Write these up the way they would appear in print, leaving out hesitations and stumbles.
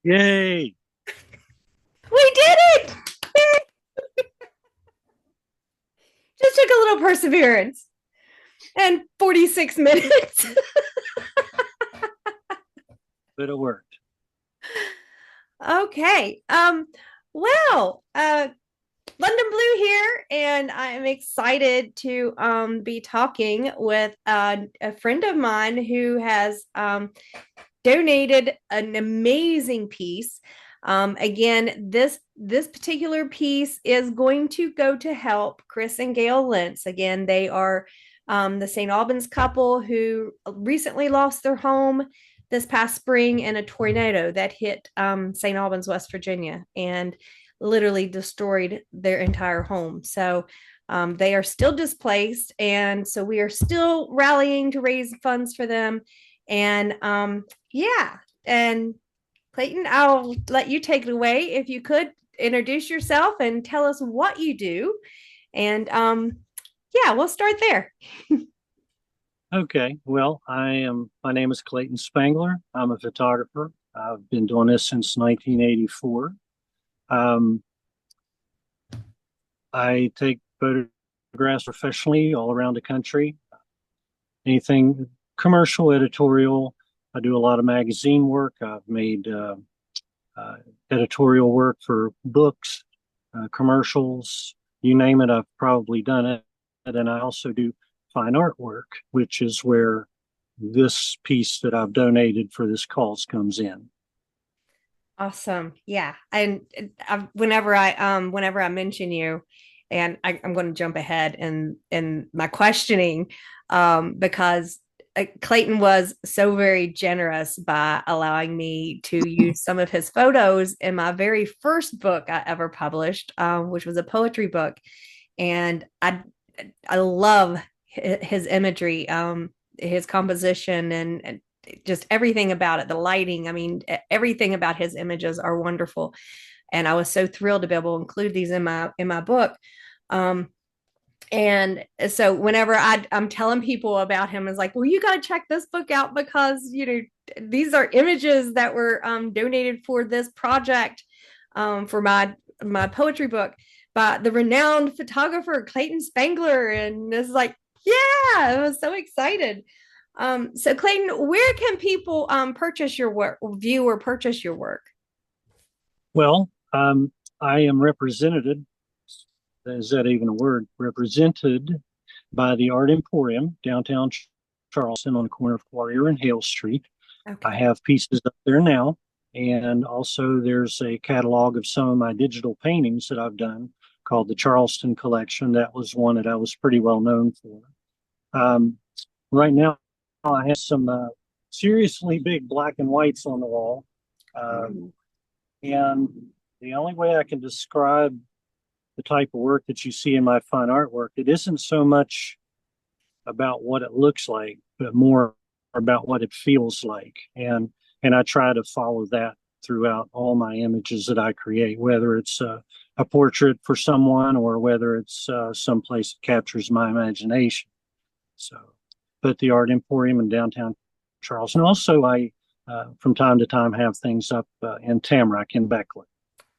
Yay! We did it! Just took a little perseverance and 46 minutes. But it worked. Okay. Well, London Blue here, and I'm excited to be talking with a friend of mine who has donated an amazing piece. Again, this particular piece is going to go to help Chris and Gail Lentz. Again, they are the St. Albans couple who recently lost their home this past spring in a tornado that hit St. Albans, West Virginia, and literally destroyed their entire home. So they are still displaced, and so we are still rallying to raise funds for them. And yeah, and Clayton, I'll let you take it away. If you could introduce yourself and tell us what you do. And yeah, we'll start there. Okay. Well, my name is Clayton Spangler. I'm a photographer. I've been doing this since 1984. Um, I take photographs professionally all around the country. Anything commercial, editorial. I do a lot of magazine work. I've made uh, editorial work for books, commercials, you name it, I've probably done it. And I also do fine artwork, which is where this piece that I've donated for this cause comes in. Awesome. Yeah. And whenever I mention you, and I'm going to jump ahead in my questioning, because Clayton was so very generous by allowing me to use some of his photos in my very first book I ever published, which was a poetry book, and I love his imagery, his composition, and just everything about it, the lighting. I mean, everything about his images are wonderful, and I was so thrilled to be able to include these in my book. Um, and so whenever I'm telling people about him, it's like, well, you got to check this book out because these are images that were donated for this project, for my poetry book by the renowned photographer Clayton Spangler, and it's like, yeah, I was so excited. So Clayton, where can people purchase your work, view or purchase your work? Well, I am represented, is that even a word? Represented by the Art Emporium, downtown Charleston on the corner of Quarrier and Hale Street. I Okay. have pieces up there now. And also, there's a catalog of some of my digital paintings that I've done called the Charleston Collection. That was one that I was pretty well known for. Um, right now, I have some seriously big black and whites on the wall. Um, Ooh. and the only way I can describe the type of work that you see in my fine artwork, it isn't so much about what it looks like, but more about what it feels like. And I try to follow that throughout all my images that I create, whether it's a portrait for someone or whether it's some place that captures my imagination. So, but the Art Emporium in downtown Charleston. Also, I from time to time have things up in Tamarack in Beckley.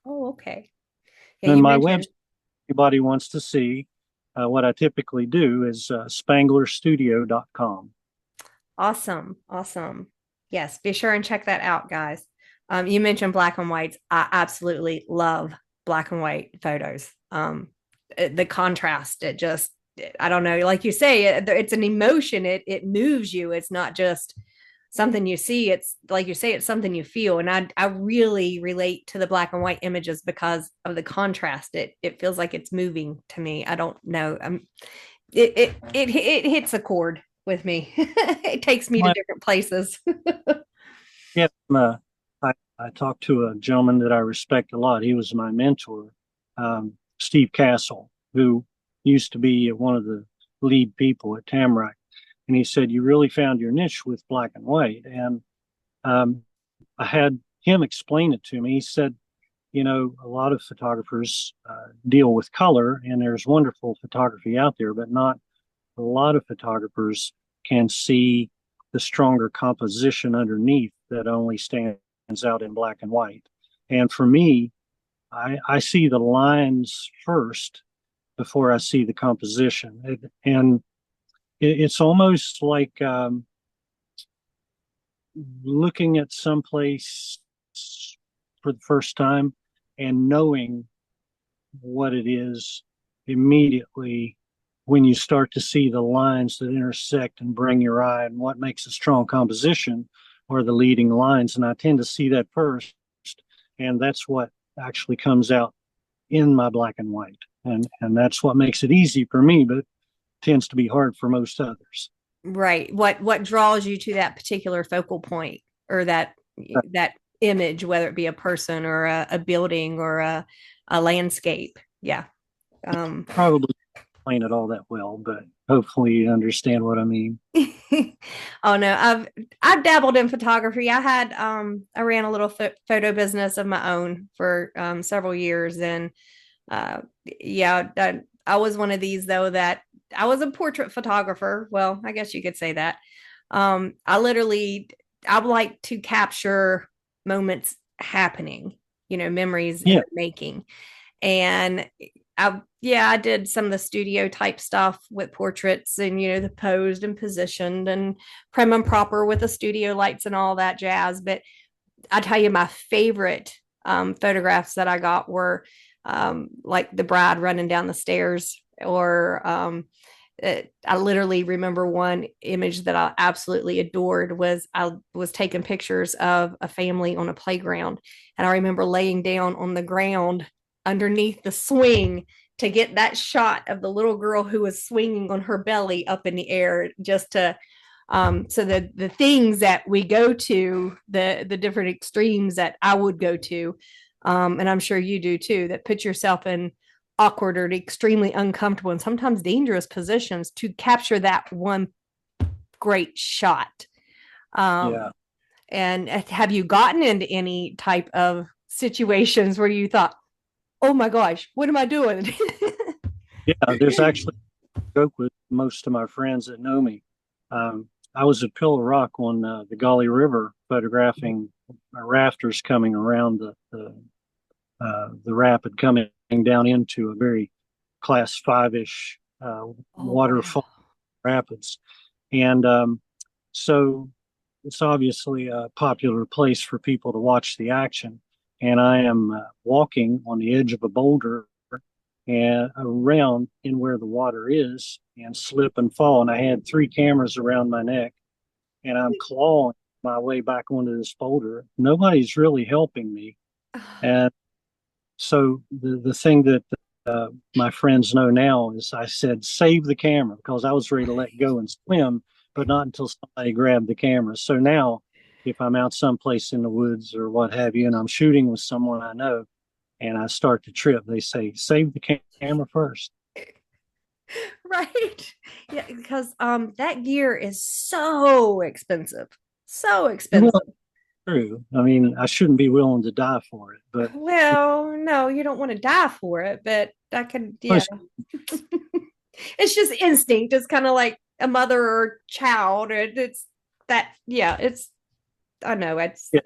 Oh, okay. Yeah, And you my mentioned. website, anybody wants to see what I typically do is spanglerstudio.com. Awesome. Awesome. Yes, be sure and check that out, guys. You mentioned black and whites. I absolutely love black and white photos. The contrast, I don't know, like you say, it's an emotion. It moves you. It's not just something you see. It's like you say, it's something you feel. And I really relate to the black and white images because of the contrast. It feels like it's moving to me. I don't know. It hits a chord with me. It takes me to Well, different places. yeah, I talked to a gentleman that I respect a lot. He was my mentor, Steve Castle, who used to be one of the lead people at Tamarack. And he said, "You really found your niche with black and white." And um, I had him explain it to me. He said, a lot of photographers deal with color, and there's wonderful photography out there, but not a lot of photographers can see the stronger composition underneath that only stands out in black and white. And for me, I see the lines first before I see the composition. And it's almost like looking at someplace for the first time and knowing what it is immediately when you start to see the lines that intersect and bring your eye, and what makes a strong composition are the leading lines. And I tend to see that first, and that's what actually comes out in my black and white. And that's what makes it easy for me, but tends to be hard for most others. Right. What draws you to that particular focal point, or that image, whether it be a person or a building or a landscape? Yeah. Um, Probably explain it all that well, but hopefully you understand what I mean. oh no, I've dabbled in photography. I ran a little photo business of my own for several years, and uh, yeah, I was one of these though that I was a portrait photographer. Well, I guess you could say that. I literally I like to capture moments happening, memories in Yeah, the making. And I did some of the studio type stuff with portraits, and the posed and positioned and prim and proper with the studio lights and all that jazz. But I tell you, my favorite photographs that I got were like the bride running down the stairs, or I literally remember one image that I absolutely adored. Was I was taking pictures of a family on a playground, and I remember laying down on the ground underneath the swing to get that shot of the little girl who was swinging on her belly up in the air, just to so the things that we go to, the different extremes that I would go to, and I'm sure you do too, that put yourself in awkward or extremely uncomfortable and sometimes dangerous positions to capture that one great shot. yeah, Um, and have you gotten into any type of situations where you thought, oh my gosh, what am I doing? yeah. There's actually a joke with most of my friends that know me. I was at Pillow Rock on the Gauley River photographing rafters coming around the rapid coming down into a very class five-ish Oh, wow. waterfall rapids. And so it's obviously a popular place for people to watch the action. And I am walking on the edge of a boulder and around in where the water is and slip and fall. And I had three cameras around my neck, and I'm clawing my way back onto this boulder. Nobody's really helping me. And so the thing that my friends know now is I said, save the camera, because I was ready to let go and swim, but not until somebody grabbed the camera. So now, if I'm out someplace in the woods or what have you, and I'm shooting with someone I know and I start to trip, they say, save the camera first. Right. Yeah, because that gear is so expensive. So Well, expensive. true. I mean, I shouldn't be willing to die for it, but Well, no, you don't want to die for it, but I could, yeah. most, It's just instinct. It's kind of like a mother or child. It's that, yeah, I know yeah,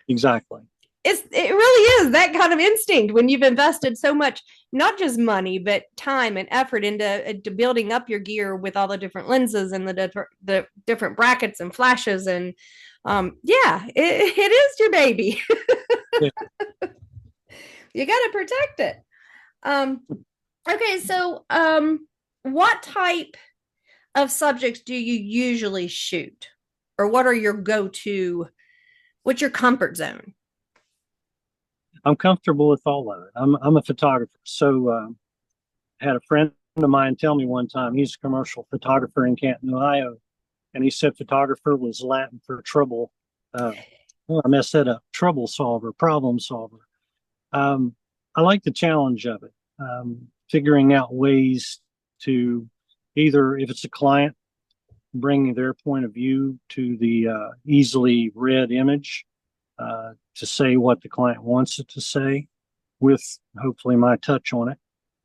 exactly. it really is that kind of instinct when you've invested so much, not just money, but time and effort into building up your gear with all the different lenses and the different brackets and flashes. And yeah, it is your baby. Yeah. You got to protect it. Um, okay, so what type of subjects do you usually shoot, or what are your go-to? What's your comfort zone? I'm comfortable with all of it. I'm a photographer, so I had a friend of mine tell me one time, he's a commercial photographer in Canton, Ohio, and he said photographer was Latin for trouble. Uh, well, I messed that up. Trouble solver, problem solver. Um, I like the challenge of it, figuring out ways to either, if it's a client, bring their point of view to the easily read image, to say what the client wants it to say, with hopefully my touch on it.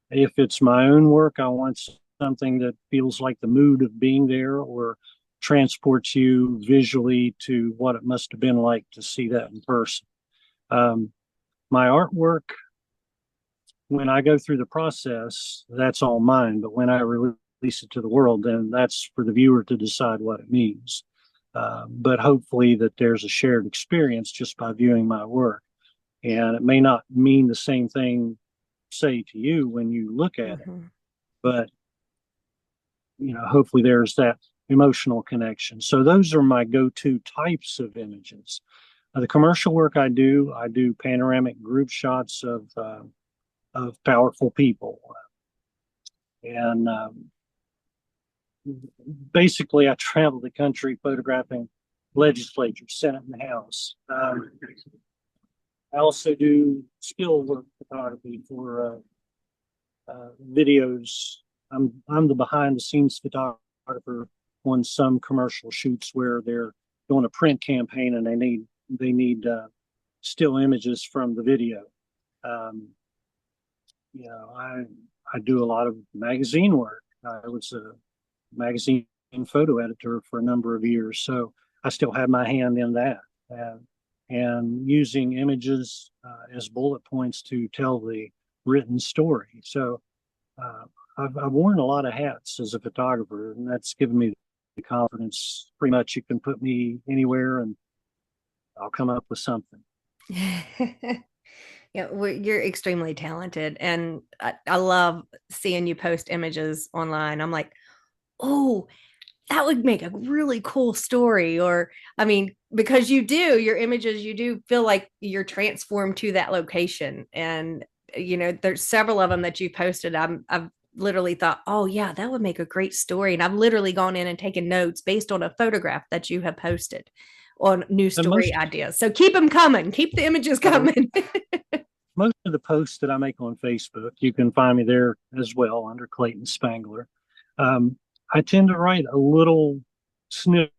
If it's my own work, I want something that feels like the mood of being there, or transports you visually to what it must have been like to see that in person. Um, my artwork, when I go through the process, that's all mine. But when I release it to the world, then that's for the viewer to decide what it means. But hopefully that there's a shared experience just by viewing my work. And it may not mean the same thing, say, to you when you look at it, Mm-hmm. but hopefully there's that emotional connection. So those are my go-to types of images. The commercial work I do panoramic group shots of powerful people, and basically I travel the country photographing legislatures, Senate, and House. I also do still work photography for videos. I'm the behind the scenes photographer on some commercial shoots where they're doing a print campaign and they need still images from the video. Um, I do a lot of magazine work. I was a magazine photo editor for a number of years, so I still have my hand in that. Uh, and using images as bullet points to tell the written story. So uh, I've worn a lot of hats as a photographer, and that's given me the confidence. Pretty much, you can put me anywhere, and I'll come up with something. Yeah, you're extremely talented, and I love seeing you post images online. I'm like, oh, that would make a really cool story. Or, I mean, because you do your images, you do feel like you're transformed to that location. And, there's several of them that you posted. I've literally thought, oh, yeah, that would make a great story. And I've literally gone in and taken notes based on a photograph that you have posted on new And story ideas. So keep them coming, keep the images uh, coming. most of the posts that I make on Facebook, you can find me there as well under Clayton Spangler. Um, I tend to write a little snippet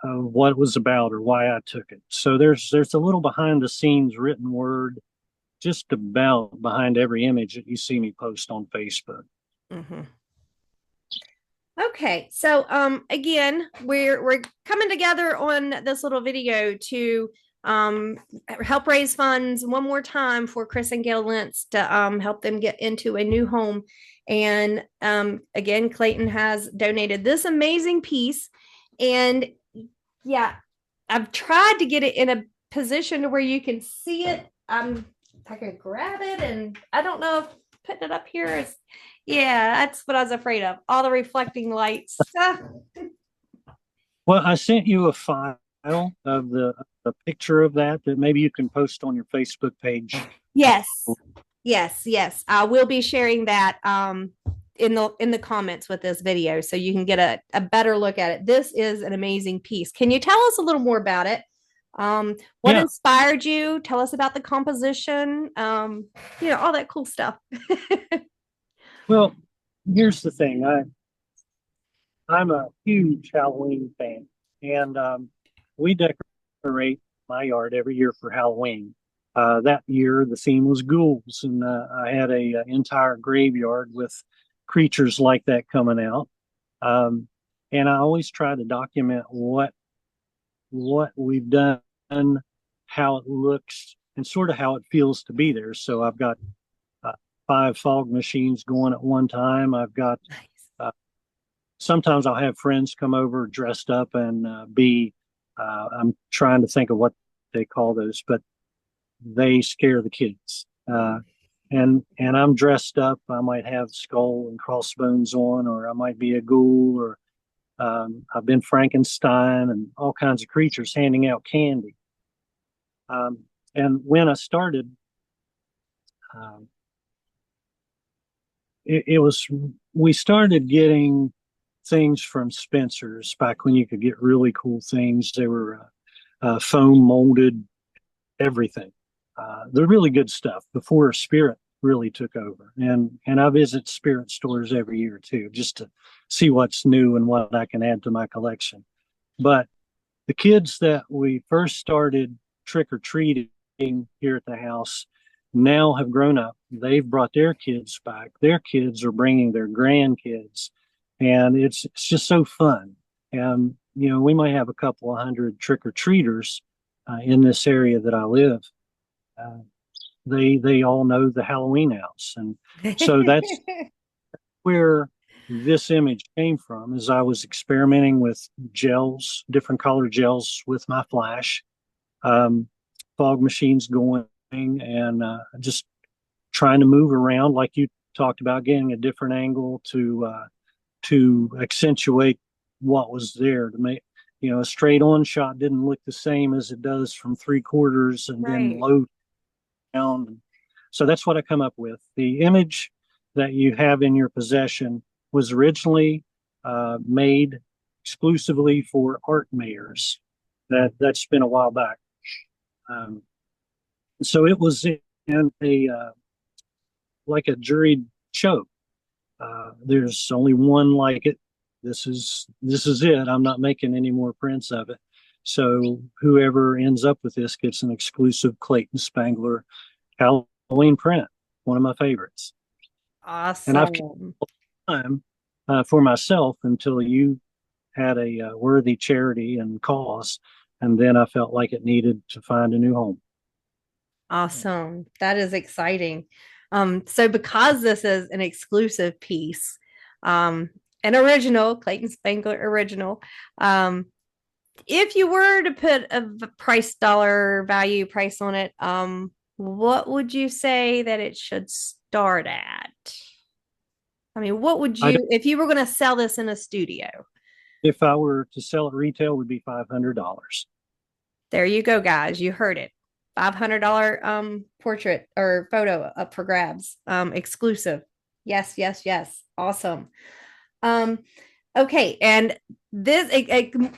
of what it was about or why I took it. So there's a little behind the scenes written word just about behind every image that you see me post on Facebook. Mm-hmm. Okay, so again, we're coming together on this little video to um help raise funds one more time for Chris and Gail Lentz to help them get into a new home. And again, Clayton has donated this amazing piece. And yeah, I've tried to get it in a position to where you can see it. I can grab it, and I don't know if putting it up here is, yeah, that's what I was afraid of. All the reflecting lights. Well, I sent you a file of the picture of that maybe you can post on your Facebook page. Yes. Yes. I will be sharing that in the comments with this video so you can get a better look at it. This is an amazing piece. Can you tell us a little more about it? What Yeah. inspired you? Tell us about the composition. All that cool stuff. Well, here's the thing. I'm a huge Halloween fan, and we decorate my yard every year for Halloween. That year, the theme was ghouls, and I had a entire graveyard with creatures like that coming out. Um, and I always try to document what we've done, how it looks, and sort of how it feels to be there. So I've got 5 fog machines going at one time. I've got uh, sometimes I'll have friends come over dressed up and I'm trying to think of what they call those, but they scare the kids. And I'm dressed up. I might have skull and crossbones on, or I might be a ghoul, or I've been Frankenstein and all kinds of creatures handing out candy. And when I started, um, it was we started getting things from Spencer's back when you could get really cool things. They were foam molded, everything. The really good stuff before Spirit really took over. And I visit Spirit stores every year too, just to see what's new and what I can add to my collection. But the kids that we first started trick or treating here at the house now have grown up. They've brought their kids back. Their kids are bringing their grandkids, and it's just so fun. And we might have a couple of hundred trick or treaters in this area that I live. Uh, they all know the Halloween house, and so that's where this image came from. Is I was experimenting with gels, different color gels with my flash, um, fog machines going, and just trying to move around like you talked about, getting a different angle to accentuate what was there to make a straight on shot didn't look the same as it does from three quarters and then Right. low down. So that's what I come up with. The image that you have in your possession was originally made exclusively for art mayors. That's been a while back. Um, so it was in a like a juried show. There's only one like it. This is it. I'm not making any more prints of it. So whoever ends up with this gets an exclusive Clayton Spangler Halloween print. One of my favorites. And I've kept Awesome. time for myself until you had a worthy charity and cause, and then I felt like it needed to find a new home. Awesome. That is exciting. So because this is an exclusive piece, um, an original, Clayton Spangler original, um, if you were to put a price dollar value price on it, what would you say that it should start at? I mean, what would I you, if you were going to sell this in a studio? If I were to sell it retail, it would be $500. There you go, guys. You heard it. $500 portrait or photo up for grabs. Exclusive. Yes, yes, yes. Awesome. Um okay, and this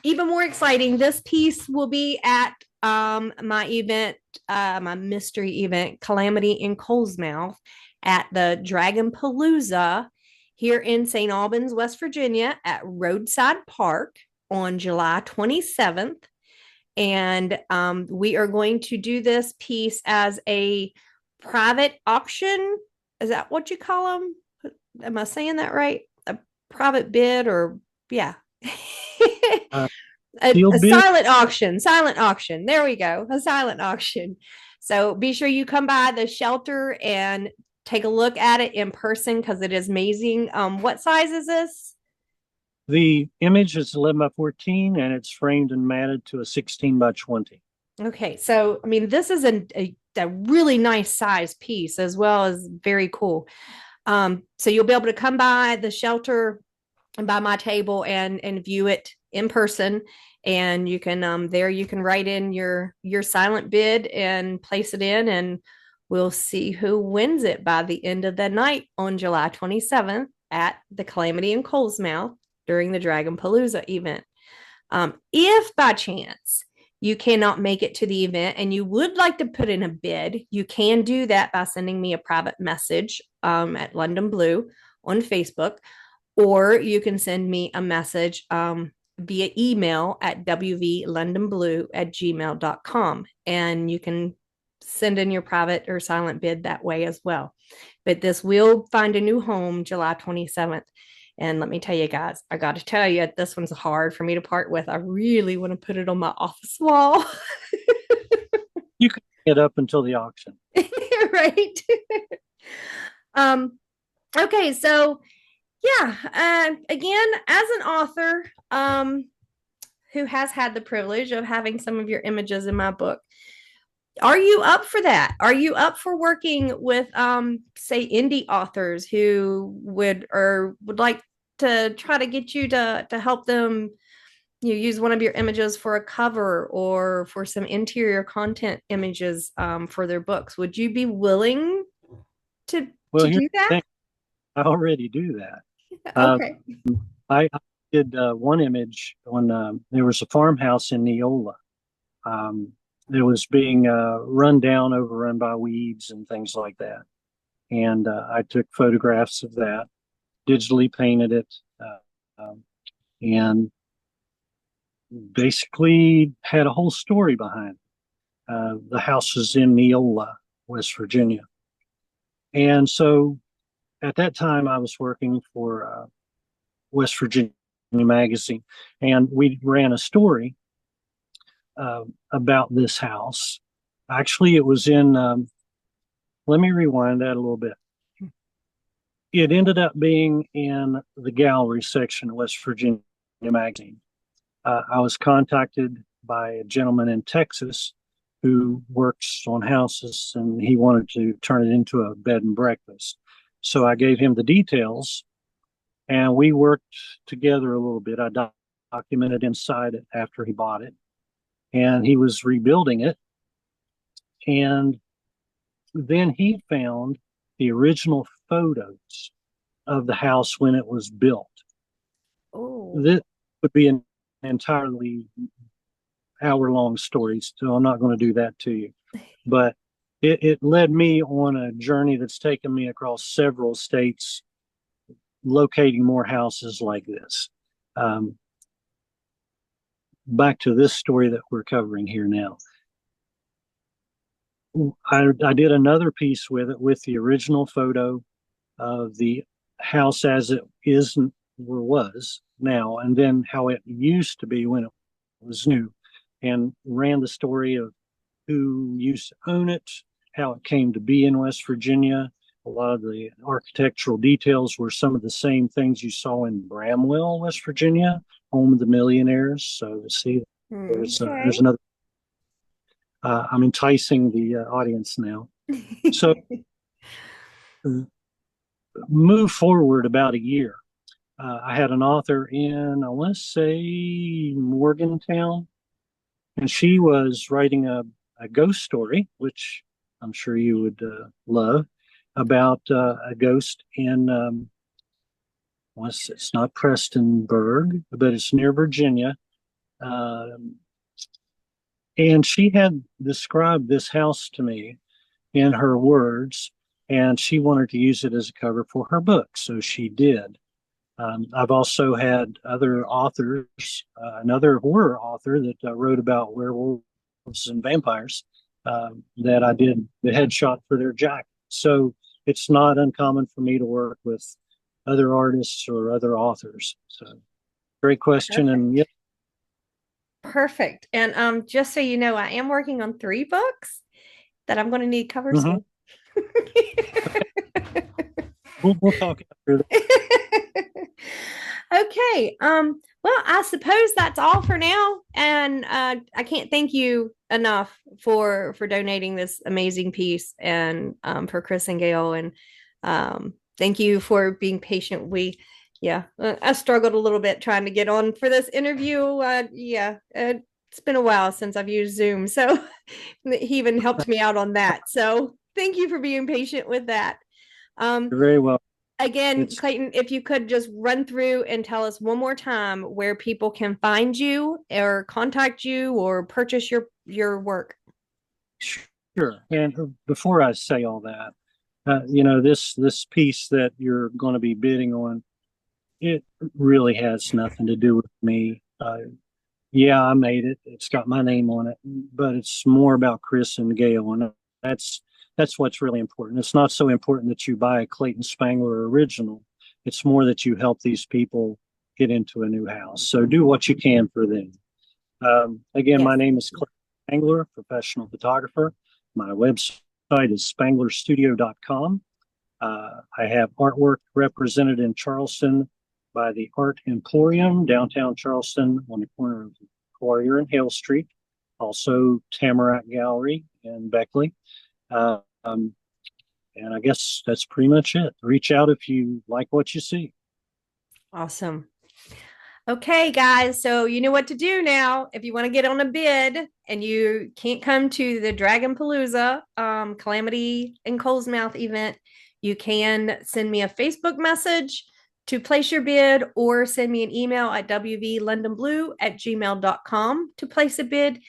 even more exciting, this piece will be at my event, my mystery event, Calamity in Colesmouth at the Dragon Palooza here in St. Albans, West Virginia at Roadside Park on July 27th. And we are going to do this piece as a private auction. Is that what you call them? Am I saying that right? A private bid, or yeah. Uh, A Sealed bid. silent auction, silent auction. There we go, a silent auction. So be sure you come by the shelter and take a look at it in person because it is amazing. What size is this? The image is 11 by 14 and it's framed and matted to a 16 by 20. Okay, so I mean, this is a really nice size piece as well as very cool. So you'll be able to come by the shelter and by my table and view it in person, and you can there you can write in your silent bid and place it in, and we'll see who wins it by the end of the night on July 27th at the Calamity in Colesmouth during the Dragon Palooza event. If by chance you cannot make it to the event and you would like to put in a bid, you can do that by sending me a private message at London Blue on Facebook, or you can send me a message via email at wvlondonblue@gmail.com. And you can send in your private or silent bid that way as well. But this will find a new home July 27th. And let me tell you guys, I got to tell you, this one's hard for me to part with. I really want to put it on my office wall. You can get up until the auction. Right. um, okay, so yeah, again, as an author who has had the privilege of having some of your images in my book, are you up for that? Are you up for working with say indie authors who would like to try to get you to help them use one of your images for a cover or for some interior content images for their books? Would you be willing to Well, to here's do the that? thing. I already do that. Uh, Okay. I did one image when there was a farmhouse in Neola. Um, it was being run down, overrun by weeds and things like that. And I took photographs of that, digitally painted it, and basically had a whole story behind it. The house is in Neola, West Virginia. And so at that time, I was working for West Virginia magazine, and we ran a story about this house. Actually, it was in. Let me rewind that a little bit. It ended up being in the gallery section of West Virginia magazine. I was contacted by a gentleman in Texas who works on houses, and he wanted to turn it into a bed and breakfast. So I gave him the details, and we worked together a little bit. I documented inside it after he bought it, and he was rebuilding it. And then he found the original photos of the house when it was built. Oh. This would be an entirely hour-long story, so I'm not going to do that to you. But it led me on a journey that's taken me across several states, locating more houses like this. Back to this story that we're covering here now. I did another piece with it with the original photo of the house as it is or was now, and then how it used to be when it was new, and ran the story of who used to own it, how it came to be in West Virginia. A lot of the architectural details were some of the same things you saw in Bramwell, West Virginia, home of the millionaires. So see, there's Okay. another. I'm enticing the audience now. So move forward about a year. I had an author in, I want to say, Morgantown, and she was writing a ghost story, which I'm sure you would love, about a ghost in, it's not Prestonburg, but it's near Virginia. Um, and she had described this house to me in her words, and she wanted to use it as a cover for her book, so she did. I've also had other authors, another horror author that wrote about werewolves and vampires, that I did the headshot for their jacket. So it's not uncommon for me to work with other artists or other authors. So great question. And Perfect. yeah. Perfect. And just so you know, I am working on 3 books that I'm going to need covers Mm-hmm. with. We'll talk after that. Okay. Well, I suppose that's all for now. And I can't thank you enough for donating this amazing piece and for Chris and Gail. And thank you for being patient. I struggled a little bit trying to get on for this interview. It's been a while since I've used Zoom. So he even helped me out on that. So thank you for being patient with that. Um, You're very well. Again, It's Clayton, if you could just run through and tell us one more time where people can find you or contact you or purchase your work. sure. And before I say all that, this piece that you're going to be bidding on, it really has nothing to do with me. Yeah, I made it. It's got my name on it, but it's more about Chris and Gail, and that's that's what's really important. It's not so important that you buy a Clayton Spangler original. It's more that you help these people get into a new house. So do what you can for them. Again, Yes. my name is Clayton Spangler, professional photographer. My website is spanglerstudio.com. I have artwork represented in Charleston by the Art Emporium, downtown Charleston, on the corner of Warrior and Hale Street. Also, Tamarack Gallery in Beckley. And I guess that's pretty much it. Reach out if you like what you see. Awesome. Okay, guys. So you know what to do now. If you want to get on a bid and you can't come to the Dragon Palooza Calamity and Colesmouth event, you can send me a Facebook message to place your bid or send me an email at wvlondonblue@gmail.com to place a bid.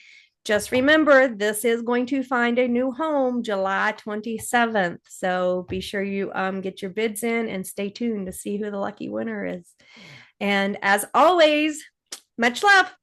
Just remember, this is going to find a new home July 27th. So be sure you get your bids in and stay tuned to see who the lucky winner is. And as always, much love.